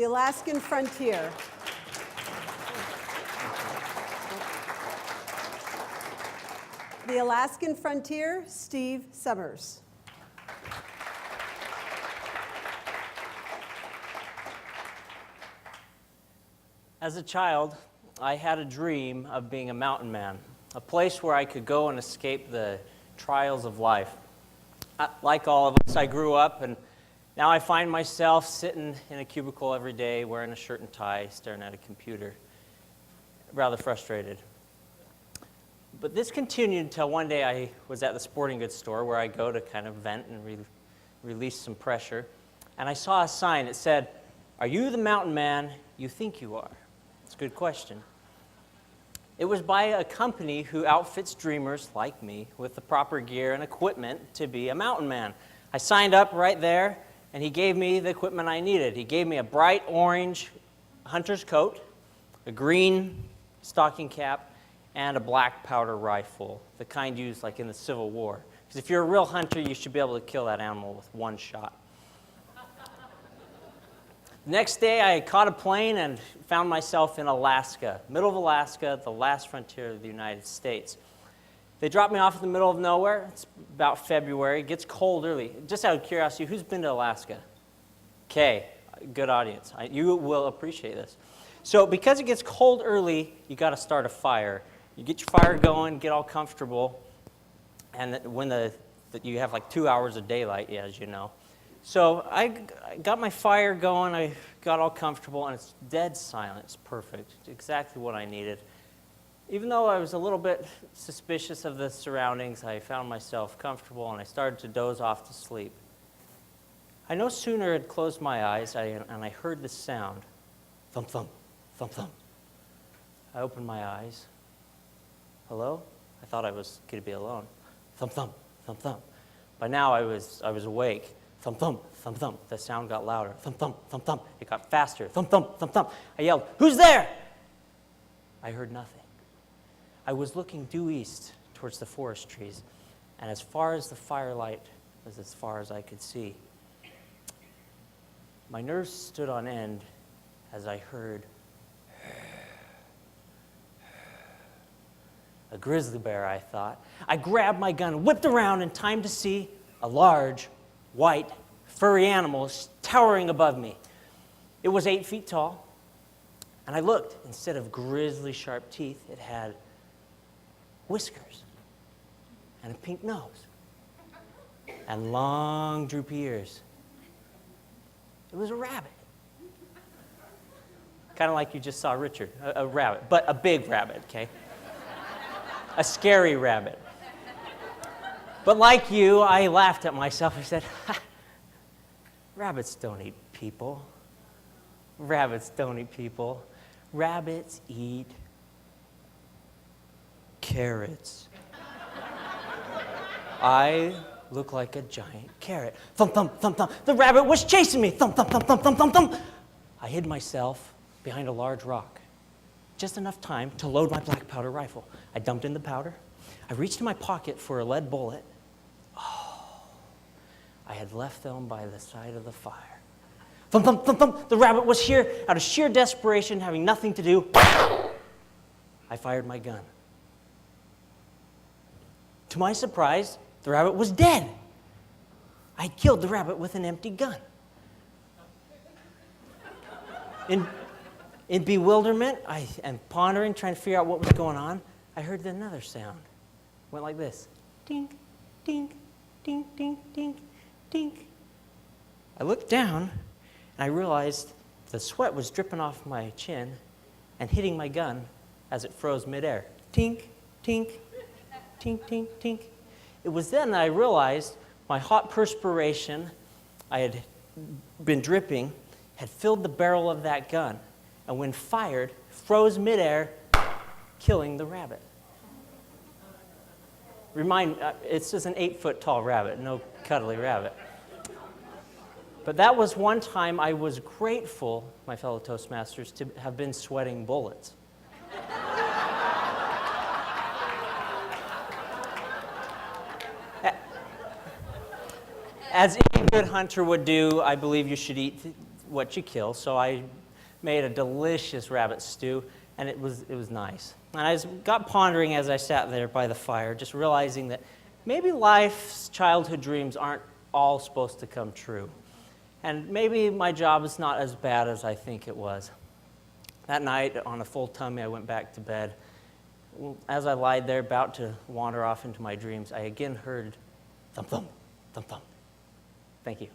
the Alaskan Frontier. The Alaskan Frontier, Steve Suumers. As a child, I had a dream of being a mountain man, a place where I could go and escape the trials of life. Like all of us, I grew up, and now I find myself sitting in a cubicle every day, wearing a shirt and tie, staring at a computer, rather frustrated. But this continued until one day I was at the sporting goods store where I go to kind of vent and release some pressure, and I saw a sign that said, "Are you the mountain man you think you are?" It's a good question. It was by a company who outfits dreamers like me with the proper gear and equipment to be a mountain man. I signed up right there, and he gave me the equipment I needed. He gave me a bright orange hunter's coat, a green stocking cap, and a black powder rifle, the kind used like in the Civil War. Because if you're a real hunter, you should be able to kill that animal with one shot. The next day, I caught a plane and found myself in Alaska, middle of Alaska, the last frontier of the United States. They dropped me off in the middle of nowhere. It's about February. It gets cold early. Just out of curiosity, who's been to Alaska? Okay, good audience. You will appreciate this. So because it gets cold early, you got to start a fire. You get your fire going, get all comfortable, and when you have like 2 hours of daylight, as you know. So I got my fire going, I got all comfortable, and it's dead silent. It's perfect. It's exactly what I needed. Even though I was a little bit suspicious of the surroundings, I found myself comfortable, and I started to doze off to sleep. I no sooner had closed my eyes, and I heard this sound. Thump, thump, thump, thump. I opened my eyes. Hello? I thought I was going to be alone. Thump, thump, thump, thump. By now I was awake. Thump, thump, thump, thump. The sound got louder. Thump, thump, thump, thump. It got faster. Thump, thump, thump, thump. I yelled, "Who's there?" I heard nothing. I was looking due east towards the forest trees, and as far as the firelight was as far as I could see. My nerves stood on end as I heard a grizzly bear, I thought. I grabbed my gun, whipped around in time to see a large, white, furry animal towering above me. It was 8 feet tall, and I looked. Instead of grizzly sharp teeth, it had whiskers and a pink nose and long, droopy ears. It was a rabbit. Kind of like you just saw Richard, a rabbit, but a big rabbit, okay? A scary rabbit. But like you, I laughed at myself. I said, rabbits don't eat people. Rabbits don't eat people. Rabbits eat carrots. I look like a giant carrot. Thump, thump, thump, thump. The rabbit was chasing me. Thump, thump, thump, thump, thump, thump, thump. I hid myself behind a large rock. Just enough time to load my black powder rifle. I dumped in the powder. I reached in my pocket for a lead bullet. Oh, I had left them by the side of the fire. Thump, thump, thump, thump. The rabbit was here out of sheer desperation, having nothing to do. I fired my gun. To my surprise, the rabbit was dead. I had killed the rabbit with an empty gun. In bewilderment, and pondering, trying to figure out what was going on, I heard another sound. It went like this. Dink, dink, dink, dink, dink, dink. I looked down, and I realized the sweat was dripping off my chin and hitting my gun as it froze midair. Tink, tink, tink, tink, tink. It was then that I realized my hot perspiration, I had been dripping, had filled the barrel of that gun, and when fired, froze midair, killing the rabbit. It's just an 8-foot tall rabbit, no cuddly rabbit. But that was one time I was grateful, my fellow Toastmasters, to have been sweating bullets. As any good hunter would do, I believe you should eat what you kill, so I made a delicious rabbit stew, and it was nice. And I got pondering as I sat there by the fire, just realizing that maybe life's childhood dreams aren't all supposed to come true. And maybe my job is not as bad as I think it was. That night, on a full tummy, I went back to bed. As I lied there, about to wander off into my dreams, I again heard thump, thump, thump, thump. Thank you.